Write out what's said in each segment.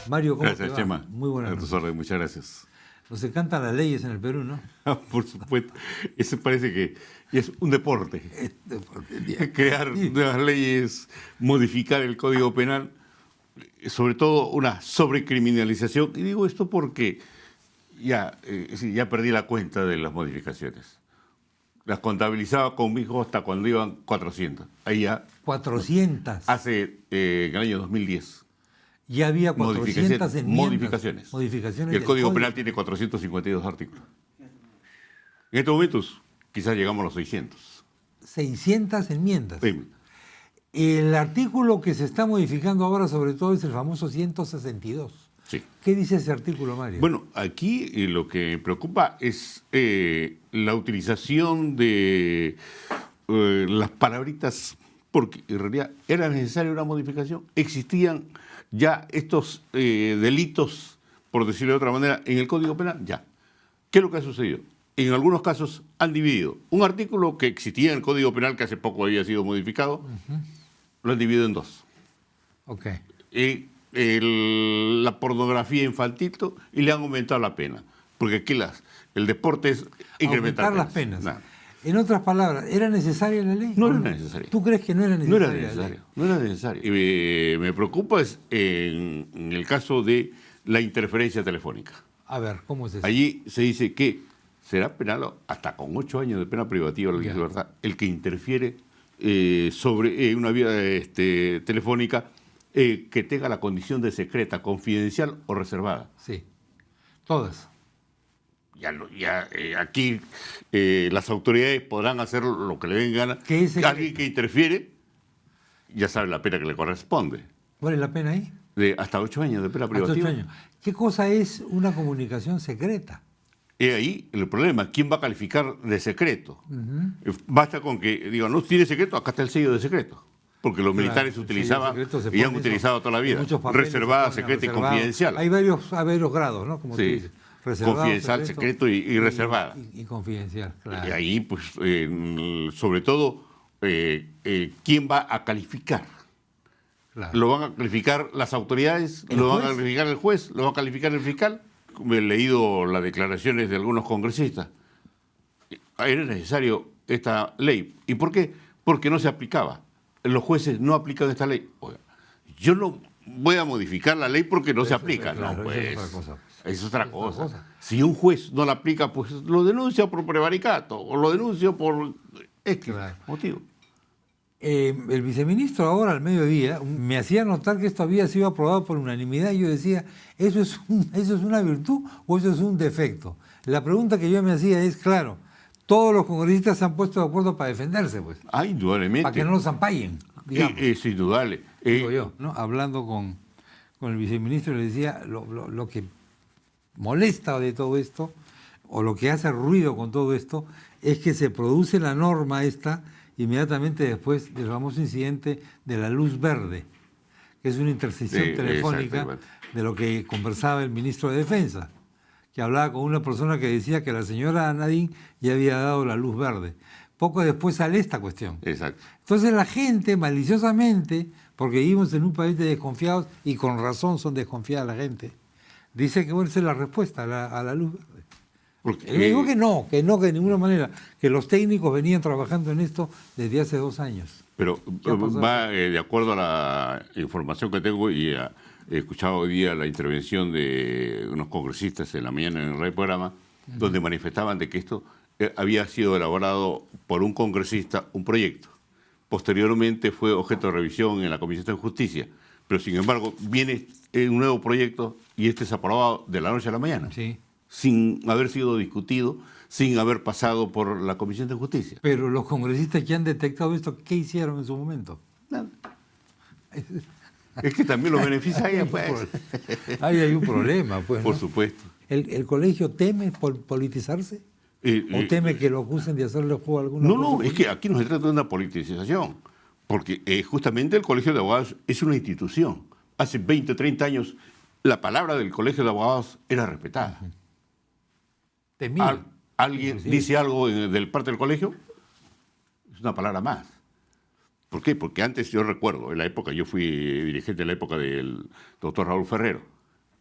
Mario, ¿cómo Gracias, te va? Chema. Muy buenas A tus noches. órdenes, muchas gracias. Nos encantan las leyes en el Perú, ¿no? Por supuesto. Eso parece que es un deporte. Crear Sí. nuevas leyes, modificar el Código Penal, sobre todo una sobrecriminalización. Y digo esto porque ya perdí la cuenta de las modificaciones. Las contabilizaba conmigo hasta cuando iban 400. Ahí ya, 400. hace en el año 2010. Ya había 400 enmiendas. Modificaciones. El Código Penal tiene 452 artículos. En estos momentos, quizás llegamos a los 600. 600 enmiendas. Sí. El artículo que se está modificando ahora, sobre todo, es el famoso 162. Sí. ¿Qué dice ese artículo, Mario? Bueno, aquí lo que me preocupa es la utilización de las palabritas, porque en realidad era necesaria una modificación. Existían ya estos delitos, por decirlo de otra manera, en el Código Penal, ya. ¿Qué es lo que ha sucedido? En algunos casos han dividido un artículo que existía en el Código Penal, que hace poco había sido modificado, lo han dividido en dos. Ok. La pornografía infantil y le han aumentado la pena. Porque aquí el deporte es incrementar Aumentar las penas. Nada. En otras palabras, ¿era necesaria la ley? No era necesaria. ¿Tú crees que no era No necesaria? era necesario. No era necesario. Y me preocupa es en el caso de la interferencia telefónica. A ver, ¿cómo es eso? Allí se dice que será penal hasta con 8 años de pena privativa de la libertad el que interfiere sobre una vía telefónica que tenga la condición de secreta, confidencial o reservada. Sí, todas. Aquí las autoridades podrán hacer lo que le den gana. Alguien que interfiere ya sabe la pena que le corresponde. ¿Cuál es la pena ahí? De hasta 8 años de pena privativa. 8 años. ¿Qué cosa es una comunicación secreta? Y ahí el problema, ¿quién va a calificar de secreto? Basta con que digan, no tiene secreto, acá está el sello de secreto. Porque los militares utilizaban y han utilizado toda la vida. Reservada, secreta y confidencial. Hay varios grados, ¿no? Como tú dices. Reservado, confidencial, secreto y reservada. Y confidencial, claro. Y ahí, pues, sobre todo, ¿quién va a calificar? Claro. ¿Lo van a calificar las autoridades? ¿Lo van a calificar el juez? ¿Lo va a calificar el fiscal? He leído las declaraciones de algunos congresistas. Era necesario esta ley. ¿Y por qué? Porque no se aplicaba. Los jueces no aplican esta ley. Oiga, yo no voy a modificar la ley porque no se aplica. Claro, no, pues, es otra cosa. Si un juez no la aplica, pues lo denuncia por prevaricato o lo denuncia por X motivo. El viceministro ahora al mediodía me hacía notar que esto había sido aprobado por unanimidad y yo decía, ¿eso es una virtud o eso es un defecto? La pregunta que yo me hacía es, claro, todos los congresistas se han puesto de acuerdo para defenderse, pues. Ah, indudablemente. Para que no los ampallen, digamos. Es indudable. Digo yo, ¿no? Hablando con el viceministro le decía, lo que molesta de todo esto, o lo que hace ruido con todo esto, es que se produce la norma esta inmediatamente después del famoso incidente de la luz verde, que es una intercesión telefónica de lo que conversaba el ministro de Defensa, que hablaba con una persona que decía que la señora Nadine ya había dado la luz verde. Poco después sale esta cuestión. Exacto. Entonces la gente, maliciosamente, porque vivimos en un país de desconfiados, y con razón son desconfiada la gente, dice que bueno, esa es la respuesta a la luz verde. Le digo que no, que de ninguna manera, que los técnicos venían trabajando en esto desde hace 2 años. Pero va de acuerdo a la información que tengo y he escuchado hoy día la intervención de unos congresistas en la mañana en el programa, donde manifestaban de que esto había sido elaborado por un congresista, un proyecto. Posteriormente fue objeto de revisión en la Comisión de Justicia, pero sin embargo viene un nuevo proyecto y este es aprobado de la noche a la mañana. Sí. Sin haber sido discutido, sin haber pasado por la Comisión de Justicia. Pero los congresistas que han detectado esto, ¿qué hicieron en su momento? Nada. Es que también lo beneficia a ella, pues. Ahí hay un problema, pues. Por ¿no? supuesto. ¿El colegio teme politizarse? ¿O teme que lo acusen de hacerle juego a alguna cosa? No, es que aquí no se trata de una politización, porque justamente el Colegio de Abogados es una institución. Hace 20, 30 años la palabra del Colegio de Abogados era respetada. ¿Alguien dice algo del parte del colegio? Es una palabra más. ¿Por qué? Porque antes yo recuerdo, en la época, yo fui dirigente en la época del doctor Raúl Ferrero,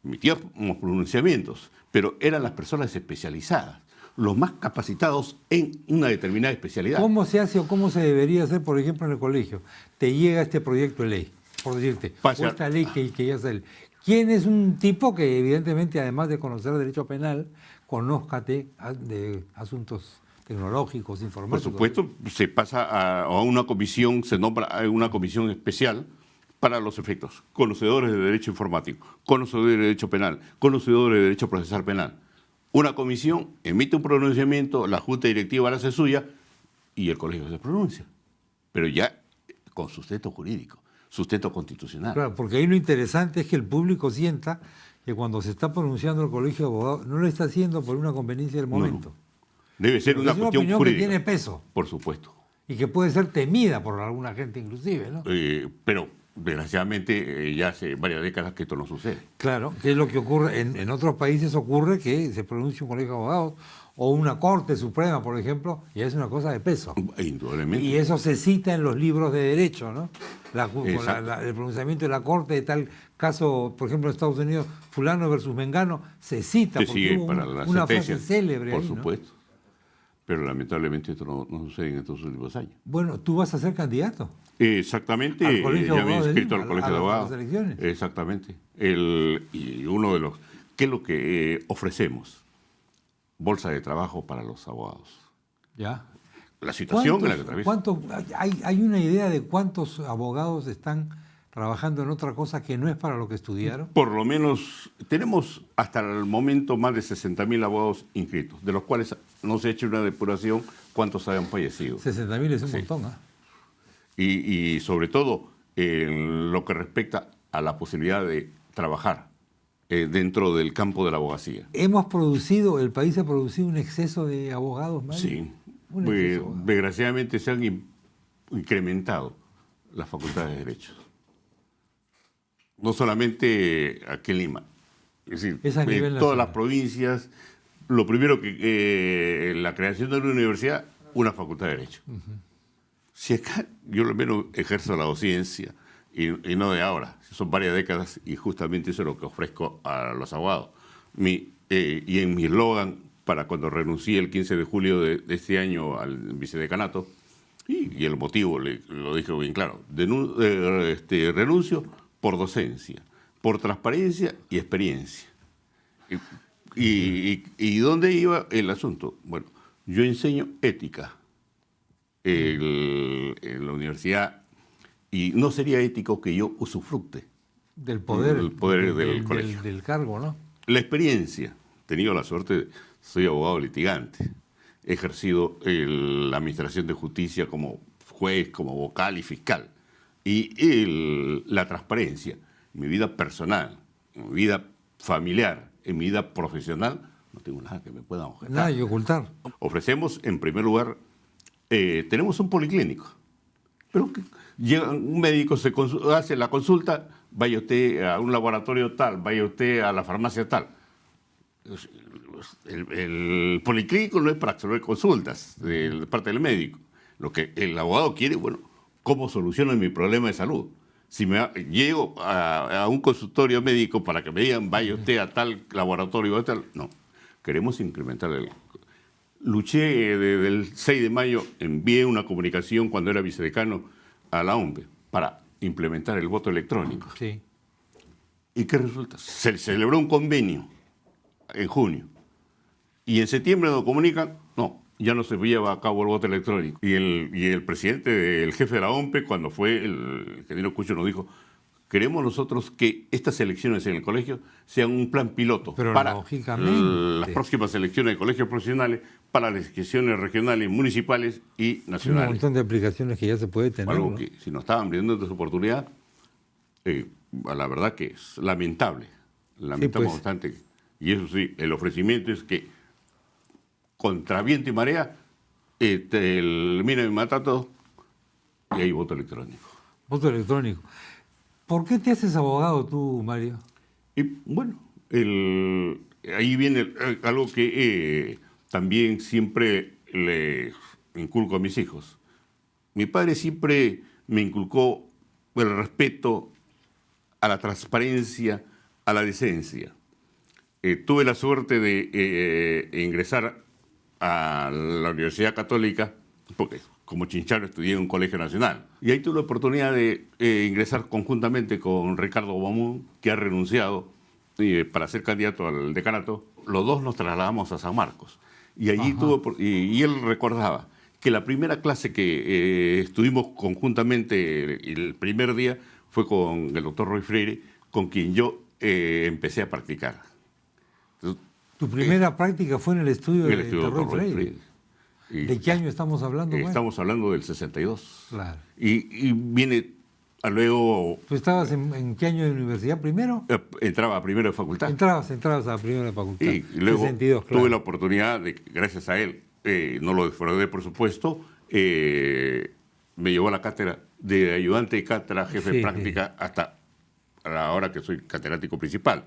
emitíamos pronunciamientos, pero eran las personas especializadas, los más capacitados en una determinada especialidad. ¿Cómo se hace o cómo se debería hacer, por ejemplo, en el colegio? Te llega este proyecto de ley, por decirte, o esta ley que ya sale. ¿Quién es un tipo que, evidentemente, además de conocer derecho penal, conozca de asuntos tecnológicos, informáticos? Por supuesto, se pasa a una comisión, se nombra una comisión especial para los efectos. Conocedores de derecho informático, conocedores de derecho penal, conocedores de derecho procesal penal. Una comisión emite un pronunciamiento, la junta directiva la hace suya y el colegio se pronuncia. Pero ya con sustento jurídico, sustento constitucional. Claro, porque ahí lo interesante es que el público sienta que cuando se está pronunciando el colegio de abogados no lo está haciendo por una conveniencia del momento. No. Debe ser una cuestión opinión jurídica. Que tiene peso. Por supuesto. Y que puede ser temida por alguna gente inclusive, ¿no? Pero desgraciadamente ya hace varias décadas que esto no sucede. Claro, que es lo que ocurre. En otros países ocurre que se pronuncia un colegio de abogados o una corte suprema, por ejemplo, y es una cosa de peso. Indudablemente. Y eso se cita en los libros de derecho, ¿no? El pronunciamiento de la corte de tal caso, por ejemplo, en Estados Unidos, fulano versus mengano, se cita porque hubo una frase célebre. Por ahí, supuesto. ¿no? Pero lamentablemente esto no sucede en estos últimos años. Bueno, tú vas a ser candidato. Exactamente, al colegio ya me he inscrito Lima, al colegio de abogados. las elecciones. Exactamente. Y uno de los, ¿qué es lo que ofrecemos? Bolsa de trabajo para los abogados. Ya. La situación en la que atraviesa. ¿Hay una idea de cuántos abogados están trabajando en otra cosa que no es para lo que estudiaron? Por lo menos, tenemos hasta el momento más de 60.000 abogados inscritos, de los cuales no se ha hecho una depuración cuántos hayan fallecido. 60.000 es un montón, ¿ah? Y sobre todo, en lo que respecta a la posibilidad de trabajar dentro del campo de la abogacía. El país ha producido un exceso de abogados, Mario. Sí. Desgraciadamente se han incrementado las facultades de Derecho. No solamente aquí en Lima, es decir, en todas las provincias, lo primero que la creación de una universidad, una facultad de Derecho. Si acá yo al menos ejerzo la docencia, y no de ahora, son varias décadas, y justamente eso es lo que ofrezco a los abogados. Y en mi eslogan, para cuando renuncié el 15 de julio de este año al vicedecanato, y el motivo, lo dije bien claro, renuncio por docencia, por transparencia y experiencia. ¿Y dónde iba el asunto? Bueno, yo enseño ética en la universidad y no sería ético que yo usufructe del poder, del colegio. Del cargo, ¿no? La experiencia. He tenido la suerte, soy abogado litigante. He ejercido la administración de justicia como juez, como vocal y fiscal. Y la transparencia, en mi vida personal, en mi vida familiar, en mi vida profesional, no tengo nada que me pueda objetar. Nada que ocultar. Ofrecemos, en primer lugar, tenemos un policlínico. Pero llega un médico, hace la consulta, vaya usted a un laboratorio tal, vaya usted a la farmacia tal. El policlínico no es para absorber consultas de parte del médico. Lo que el abogado quiere, bueno, ¿cómo soluciono mi problema de salud? Si llego a un consultorio médico para que me digan, vaya usted a tal laboratorio, tal, no. Queremos incrementar Luché desde el 6 de mayo, envié una comunicación cuando era vicedecano a la OMPE para implementar el voto electrónico. Sí. ¿Y qué resulta? Se celebró un convenio en junio y en septiembre nos comunican, no, ya no se lleva a cabo el voto electrónico. Y el presidente, el jefe de la OMPE, cuando fue, el ingeniero Cucho nos dijo, queremos nosotros que estas elecciones en el colegio sean un plan piloto para las próximas elecciones de colegios profesionales, para las elecciones regionales, municipales y nacionales. Un montón de aplicaciones que ya se puede tener. Algo ¿no? que si nos estaban brindando esta oportunidad, la verdad que es lamentable. Lamentamos bastante. Y eso sí, el ofrecimiento es que contra viento y marea, mira y mata todo, y hay voto electrónico. Voto electrónico. ¿Por qué te haces abogado tú, Mario? Y bueno, ahí viene algo que también siempre le inculco a mis hijos. Mi padre siempre me inculcó el respeto a la transparencia, a la decencia. Tuve la suerte de ingresar a la Universidad Católica, porque como chinchano estudié en un colegio nacional. Y ahí tuve la oportunidad de ingresar conjuntamente con Ricardo Guamún, que ha renunciado para ser candidato al decanato. Los dos nos trasladamos a San Marcos. Y allí y él recordaba que la primera clase que estuvimos conjuntamente el primer día fue con el doctor Roy Freire, con quien yo empecé a practicar. Entonces, ¿Tu primera práctica fue en el estudio en el de estudio Roy Freire? ¿De qué año estamos hablando? Estamos hablando del 62. Claro. Y viene luego... ¿Tú estabas en qué año de universidad primero? Entraba a primero de facultad. Entrabas a primero de facultad. Y luego 62, claro. tuve la oportunidad de, gracias a él, no lo defraudé por supuesto, me llevó a la cátedra de ayudante de cátedra, jefe de práctica, hasta la hora que soy catedrático principal.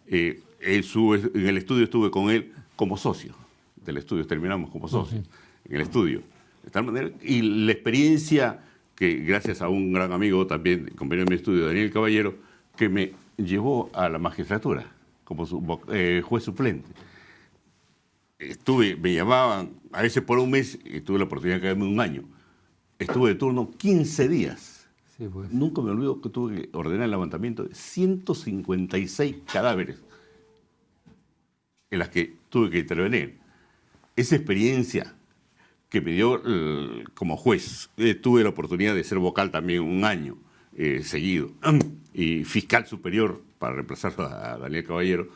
En el estudio estuve con él como socio del estudio, terminamos como socios en el estudio. De tal manera, y la experiencia que gracias a un gran amigo también, compañero de mi estudio, Daniel Caballero, que me llevó a la magistratura como juez suplente. Me llamaban a veces por un mes y tuve la oportunidad de quedarme un año. Estuve de turno 15 días. Sí, pues. Nunca me olvido que tuve que ordenar el levantamiento de 156 cadáveres en las que tuve que intervenir. Esa experiencia que me dio como juez, tuve la oportunidad de ser vocal también un año seguido, y fiscal superior para reemplazar a Daniel Caballero.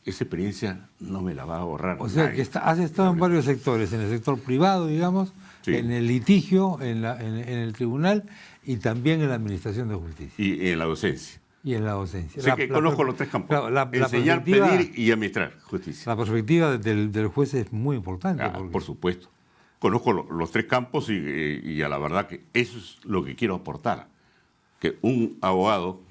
Esa experiencia no me la va a borrar. O sea, que has estado en varios sectores, en el sector privado, digamos, sí, en el litigio, en el tribunal y también en la administración de justicia. Y en la docencia. Y en la docencia. Sé que conozco los tres campos. Claro, enseñar, pedir y administrar justicia. La perspectiva del juez es muy importante. Porque... Por supuesto. Conozco los tres campos y a la verdad que eso es lo que quiero aportar. Que un abogado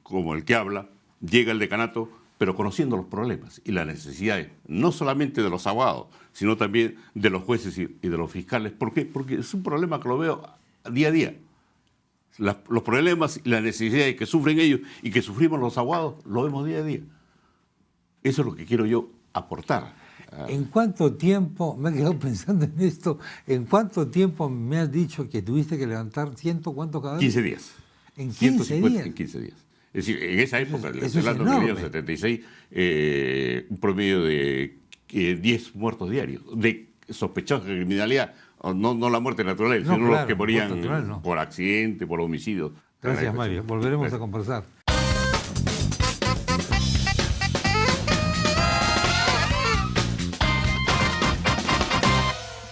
como el que habla llega al decanato, pero conociendo los problemas y las necesidades, no solamente de los abogados, sino también de los jueces y de los fiscales. ¿Por qué? Porque es un problema que lo veo día a día. Los problemas y las necesidades que sufren ellos y que sufrimos los abogados, lo vemos día a día. Eso es lo que quiero yo aportar. ¿En cuánto tiempo, me he quedado pensando en esto, en cuánto tiempo me has dicho que tuviste que levantar cuántos cadáveres? 15 días. ¿En 15 días? En 15 días. Es decir, en esa época, en el año 76, un promedio de 10 muertos diarios, de sospechosos de criminalidad, no la muerte natural, sino los que morían por accidente, por homicidio. Gracias, Mario. Volveremos a conversar.